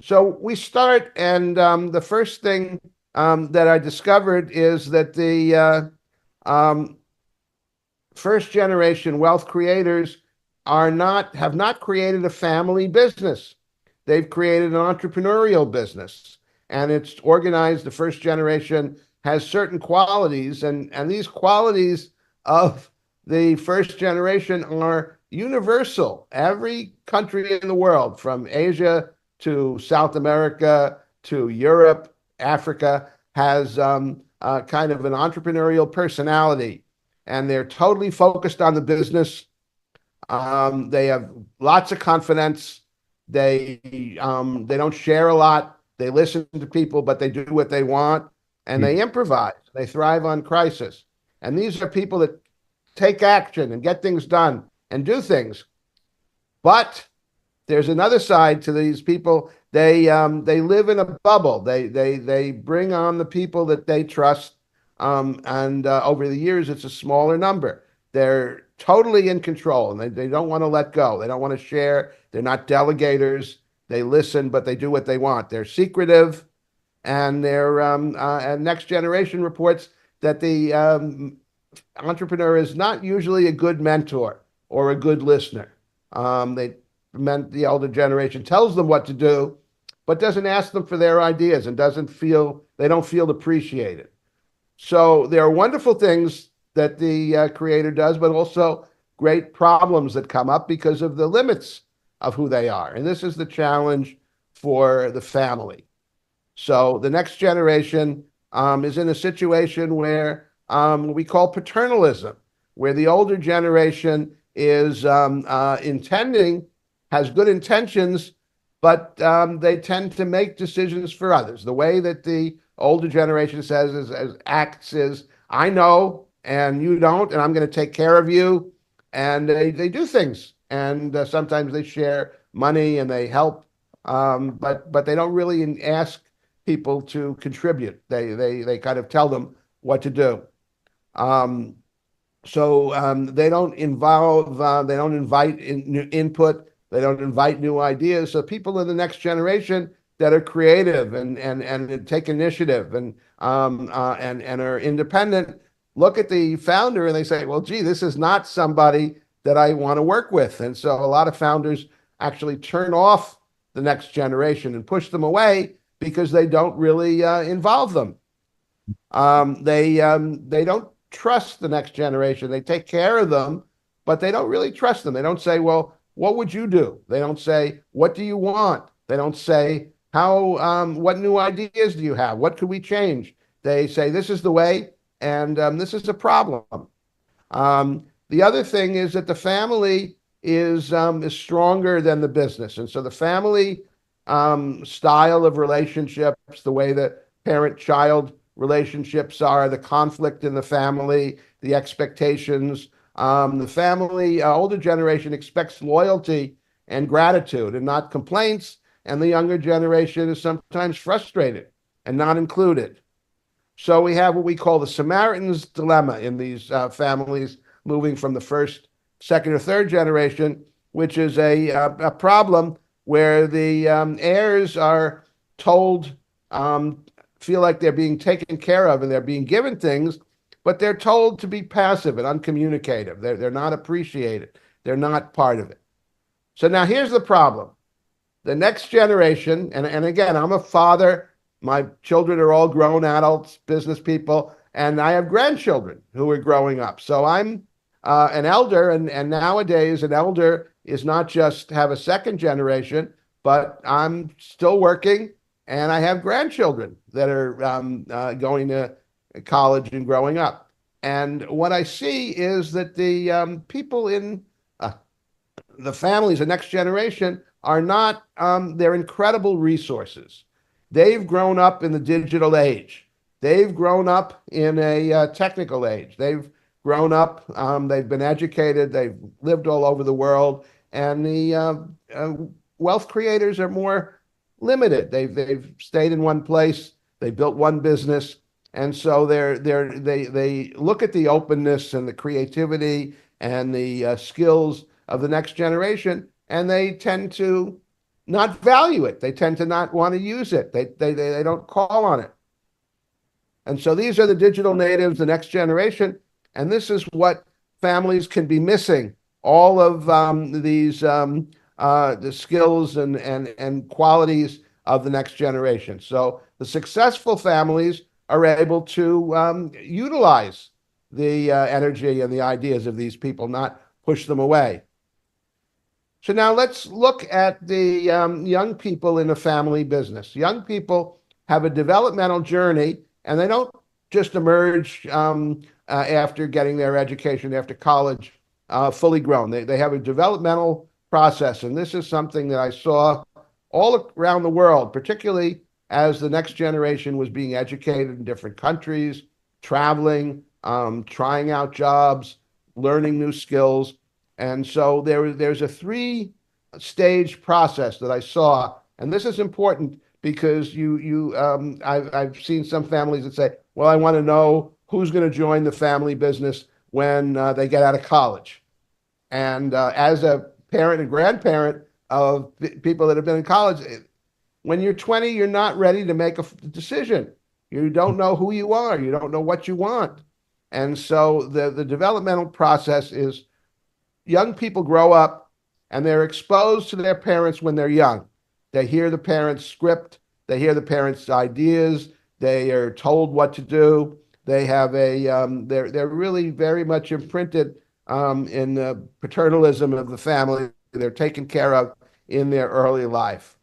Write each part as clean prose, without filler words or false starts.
So we start, and the first thing that I discovered is that the um, first generation wealth creators have not created a family business. They've created an entrepreneurial business, and it's organized. The first generation has certain qualities, and these qualities of the first generation are universal. Every country in the world, from Asia to South America to Europe, Africa, has kind of an entrepreneurial personality, and they're totally focused on the business. They have lots of confidence. They don't share a lot. They listen to people, but they do what they want, and they improvise. They thrive on crisis. And these are people that take action and get things done and do things. But there's another side to these people. They live in a bubble. They bring on the people that they trust, and over the years, it's a smaller number. They're totally in control, and they don't want to let go. They don't want to share. They're not delegators. They listen, but they do what they want. They're secretive, and and next generation reports that the entrepreneur is not usually a good mentor or a good listener. They meant the elder generation tells them what to do, but doesn't ask them for their ideas and they don't feel appreciated. So there are wonderful things that the creator does, but also great problems that come up because of the limits of who they are. And this is the challenge for the family. So the next generation is in a situation where we call paternalism, where the older generation is has good intentions, but they tend to make decisions for others. The way that the older generation acts is, I know and you don't, and I'm going to take care of you. And they do things, and sometimes they share money and they help, but they don't really ask people to contribute. They kind of tell them what to do. Um, they don't they don't invite new input. They don't invite new ideas. So people in the next generation that are creative and take initiative and are independent look at the founder and they say, well, gee, this is not somebody that I want to work with. And so a lot of founders actually turn off the next generation and push them away because they don't really involve them. They don't trust the next generation. They take care of them, but they don't really trust them. They don't say, well, what would you do? They don't say, what do you want? They don't say, what new ideas do you have? What could we change? They say, this is the way, and this is a problem. The other thing is that the family is stronger than the business. And so the family style of relationships, the way that parent-child relationships are, the conflict in the family, the expectations. The family, older generation expects loyalty and gratitude and not complaints. And the younger generation is sometimes frustrated and not included. So we have what we call the Samaritan's dilemma in these families moving from the first, second, or third generation, which is a problem where the heirs are told, feel like they're being taken care of and they're being given things, but they're told to be passive and uncommunicative. They're not appreciated. They're not part of it. So now here's the problem. The next generation, and again, I'm a father. My children are all grown adults, business people, and I have grandchildren who are growing up. So I'm an elder, and nowadays an elder is not just have a second generation, but I'm still working, and I have grandchildren that are going to college and growing up. And what I see is that the people in the families, the next generation, are not, they're incredible resources. They've grown up in the digital age. They've grown up in a technical age. They've grown up, they've been educated, they've lived all over the world, and the wealth creators are more limited. They've stayed in one place, they built one business, and so they look at the openness and the creativity and the skills of the next generation, and they tend to not value it. They tend to not want to use it. They don't call on it. And so these are the digital natives, the next generation. And this is what families can be missing all of these the skills and qualities of the next generation. So the successful families are able to utilize the energy and the ideas of these people, not push them away. So now let's look at the young people in a family business. Young people have a developmental journey, and they don't just emerge after getting their education, after college, fully grown. They have a developmental process, and this is something that I saw all around the world, particularly as the next generation was being educated in different countries, traveling, trying out jobs, learning new skills. And so there's a three-stage process that I saw, and this is important because I've seen some families that say, well, I want to know who's going to join the family business when they get out of college. And as a parent and grandparent of people that have been in college, when you're 20, you're not ready to make a decision. You don't know who you are. You don't know what you want. And so the developmental process is young people grow up and they're exposed to their parents when they're young. They hear the parents' script, they hear the parents' ideas, they are told what to do. They have they're really very much imprinted in the paternalism of the family. They're taken care of in their early life.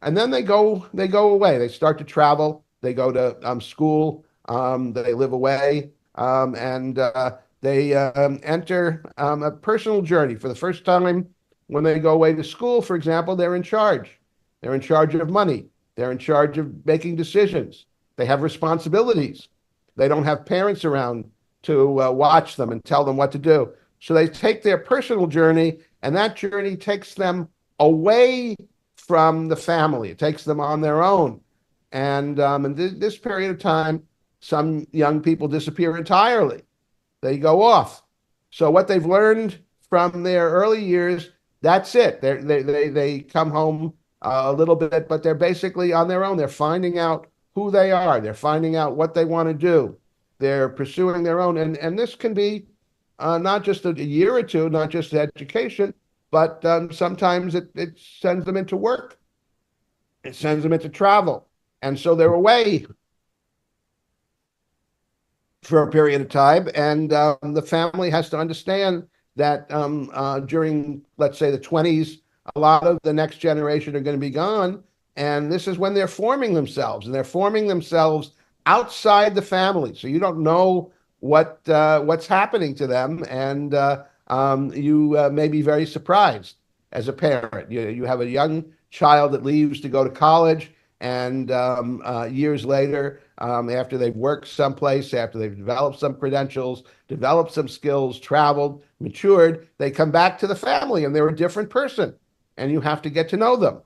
And then they go away. They start to travel. They go to school. They live away, and they enter a personal journey for the first time. When they go away to school, for example, they're in charge. They're in charge of money. They're in charge of making decisions. They have responsibilities. They don't have parents around to watch them and tell them what to do. So they take their personal journey, and that journey takes them away from the family. It takes them on their own. And in this period of time, some young people disappear entirely. They go off. So what they've learned from their early years, that's it. They come home a little bit, but they're basically on their own. They're finding out who they are. They're finding out what they want to do. They're pursuing their own. And this can be not just a year or two, not just education, but sometimes it sends them into work. It sends them into travel. And so they're away for a period of time. And the family has to understand that during, let's say, the 20s, a lot of the next generation are going to be gone. And this is when they're forming themselves, and they're forming themselves outside the family. So you don't know what's happening to them, and you may be very surprised as a parent. You have a young child that leaves to go to college, and years later, after they've worked someplace, after they've developed some credentials, developed some skills, traveled, matured, they come back to the family, and they're a different person, and you have to get to know them.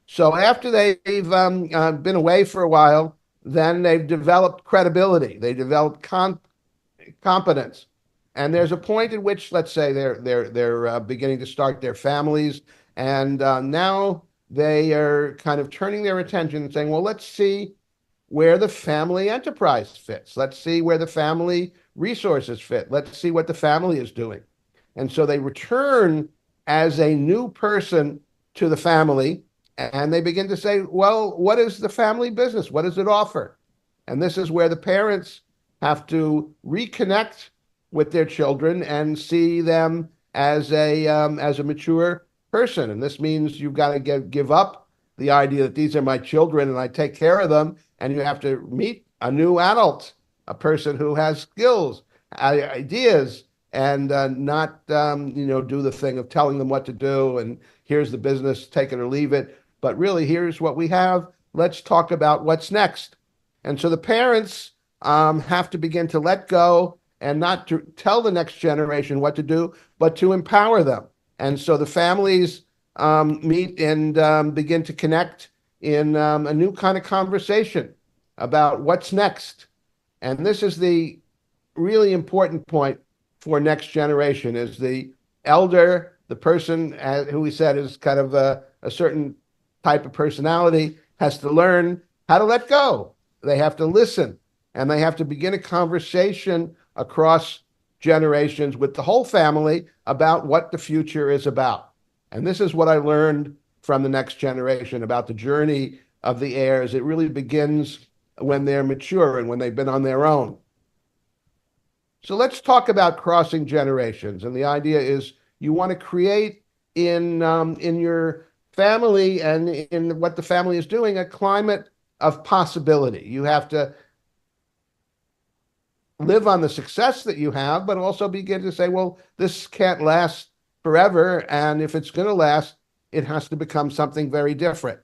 So after they've been away for a while, then they've developed credibility. They develop competence, and there's a point at which, let's say, they're beginning to start their families, and now they are kind of turning their attention and saying, well, let's see where the family enterprise fits. Let's see where the family resources fit. Let's see what the family is doing. And so they return as a new person to the family, and they begin to say, well, what is the family business? What does it offer? And this is where the parents have to reconnect with their children and see them as a mature person. And this means you've got to give up the idea that these are my children and I take care of them. And you have to meet a new adult, a person who has skills, ideas, and not do the thing of telling them what to do and here's the business, take it or leave it. But really, here's what we have. Let's talk about what's next. And so the parents have to begin to let go and not to tell the next generation what to do, but to empower them. And so the families meet and begin to connect in a new kind of conversation about what's next. And this is the really important point for next generation is the elder, the person who we said is kind of a certain type of personality has to learn how to let go. They have to listen, and they have to begin a conversation across generations with the whole family about what the future is about. And this is what I learned from the next generation about the journey of the heirs. It really begins when they're mature and when they've been on their own. So let's talk about crossing generations. And the idea is you want to create in your family and in what the family is doing a climate of possibility. You have to live on the success that you have, but also begin to say, well, this can't last forever. And if it's going to last, it has to become something very different.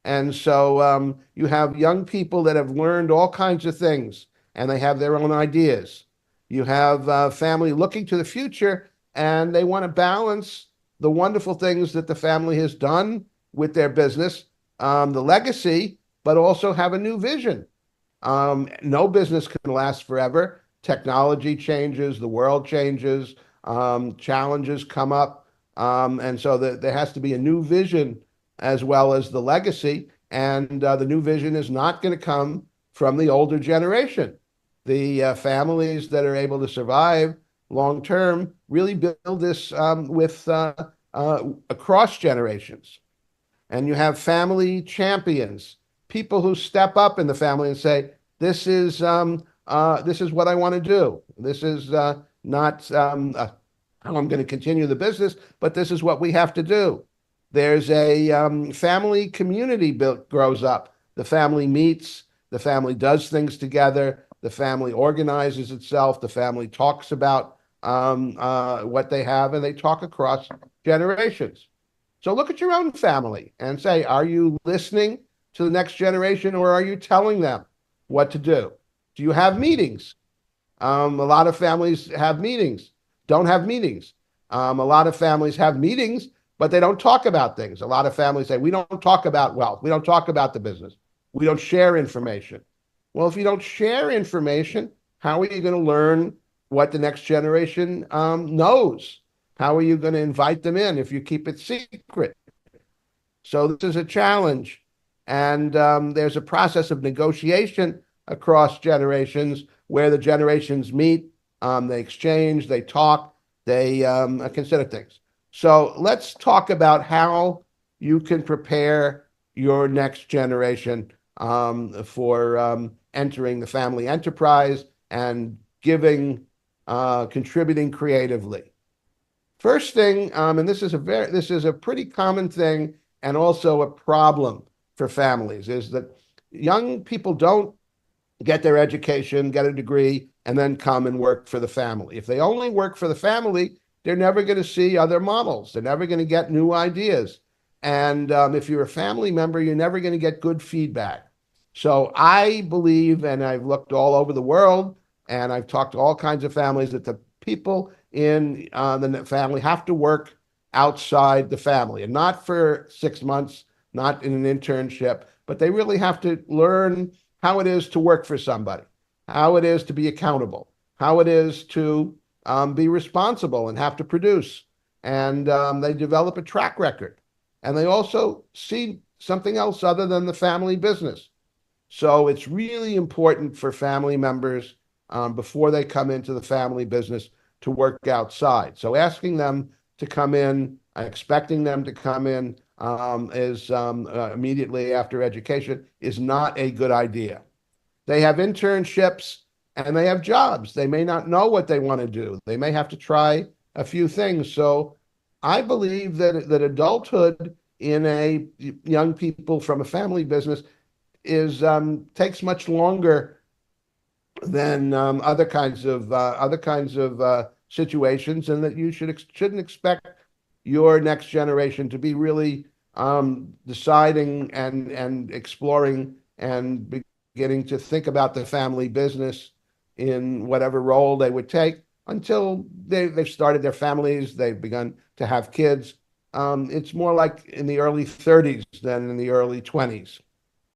And so you have young people that have learned all kinds of things and they have their own ideas. You have family looking to the future and they want to balance the wonderful things that the family has done with their business, the legacy, but also have a new vision. No business can last forever. Technology changes, the world changes, challenges come up. And so there has to be a new vision as well as the legacy. And the new vision is not going to come from the older generation. The families that are able to survive long term really build this with across generations. And you have family champions, people who step up in the family and say, this is what I want to do. This is not how I'm going to continue the business, but this is what we have to do. There's a family community grows up. The family meets, the family does things together, the family organizes itself, the family talks about what they have, and they talk across generations. So look at your own family and say, are you listening to the next generation or are you telling them what to do? Do you have meetings? A lot of families have meetings, don't have meetings. A lot of families have meetings, but they don't talk about things. A lot of families say, we don't talk about wealth. We don't talk about the business. We don't share information. Well, if you don't share information, how are you going to learn what the next generation knows? How are you going to invite them in if you keep it secret? So this is a challenge. And there's a process of negotiation across generations where the generations meet, they exchange, they talk, they consider things. So let's talk about how you can prepare your next generation for entering the family enterprise and contributing creatively. First thing, and this is a pretty common thing and also a problem for families, is that young people don't get their education, get a degree, and then come and work for the family. If they only work for the family, they're never going to see other models. They're never going to get new ideas. And if you're a family member, you're never going to get good feedback. So I believe, and I've looked all over the world, and I've talked to all kinds of families, that the people in the family have to work outside the family, and not for 6 months, not in an internship, but they really have to learn how it is to work for somebody, how it is to be accountable, how it is to be responsible and have to produce. And they develop a track record. And they also see something else other than the family business. So it's really important for family members before they come into the family business to work outside. So asking them to come in, expecting them to come in is immediately after education is not a good idea. They have internships and they have jobs. They may not know what they want to do. They may have to try a few things. So I believe that adulthood in a young people from a family business is takes much longer than other kinds of situations, and that you shouldn't expect your next generation to be really deciding and exploring and beginning to think about the family business in whatever role they would take until they've started their families, they've begun to have kids. It's more like in the early 30s than in the early 20s.